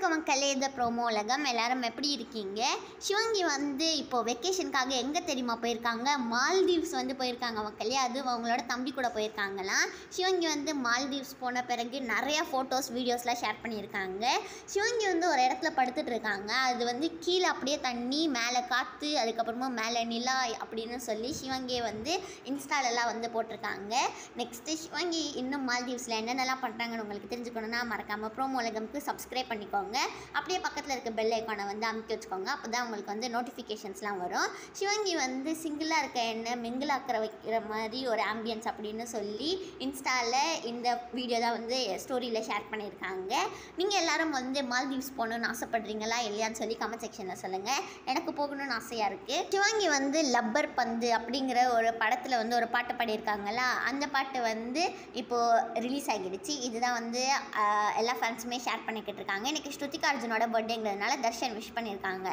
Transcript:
வணக்கம் மக்களே, இது ப்ரோமோ உலகம். எல்லாரும் எப்படி இருக்கீங்க? சிவங்கி வந்து இப்போது வெக்கேஷனுக்காக எங்கே தெரியுமா போயிருக்காங்க? மால்தீவ்ஸ் வந்து போயிருக்காங்க மக்களே. அது அவங்களோட தம்பி கூட போயிருக்காங்களாம். சிவங்கி வந்து மால்தீவ்ஸ் போன பிறகு நிறையா ஃபோட்டோஸ் வீடியோஸ்லாம் ஷேர் பண்ணியிருக்காங்க. சிவங்கி வந்து ஒரு இடத்துல படுத்துட்டு இருக்காங்க. அது வந்து கீழே அப்படியே தண்ணி, மேலே காற்று, அதுக்கப்புறமா மேலே நிலா அப்படின்னு சொல்லி சிவங்கியை வந்து இன்ஸ்டாலெல்லாம் வந்து போட்டிருக்காங்க. நெக்ஸ்ட்டு சிவங்கி இன்னும் மால்தீவ்ஸில் என்னென்னலாம் பண்ணுறாங்கன்னு உங்களுக்கு தெரிஞ்சுக்கணுன்னா மறக்காமல் ப்ரோமோ உலகம்க்கு சப்ஸ்கிரைப் பண்ணிக்கோங்க. அப்படியே பக்கத்தில் இருக்க பெல் ஐக்கானை வந்து அமுக்கி வச்சுக்கோங்க. அப்போ தான் உங்களுக்கு வந்து நோட்டிஃபிகேஷன்ஸ்லாம் வரும். சிவங்கி வந்து சிங்கிளாக இருக்க என்ன மிங்கிளாக்கிற வைக்கிற மாதிரி ஒரு ஆம்பியன்ஸ் அப்படின்னு சொல்லி இன்ஸ்டாவில் இந்த வீடியோ தான் வந்து ஸ்டோரியில் ஷேர் பண்ணியிருக்காங்க. நீங்கள் எல்லோரும் வந்து மால்தீவ்ஸ் போகணுன்னு ஆசைப்படுறீங்களா இல்லையான்னு சொல்லி கமெண்ட் செக்ஷனில் சொல்லுங்கள். எனக்கு போகணுன்னு ஆசையாக இருக்குது. சிவங்கி வந்து லப்பர் பந்து அப்படிங்கிற ஒரு படத்தில் வந்து ஒரு பாட்டு பாடியிருக்காங்களா, அந்த பாட்டு வந்து இப்போது ரிலீஸ் ஆகிடுச்சு. இதுதான் வந்து எல்லா ஃபேன்ஸுமே ஷேர் பண்ணிக்கிட்டு இருக்காங்க. இன்றைக்கி ஸ்ருதிகா அர்ஜுனோட பர்த்டேங்கிறதுனால தர்ஷன் விஷ் பண்ணியிருக்காங்க.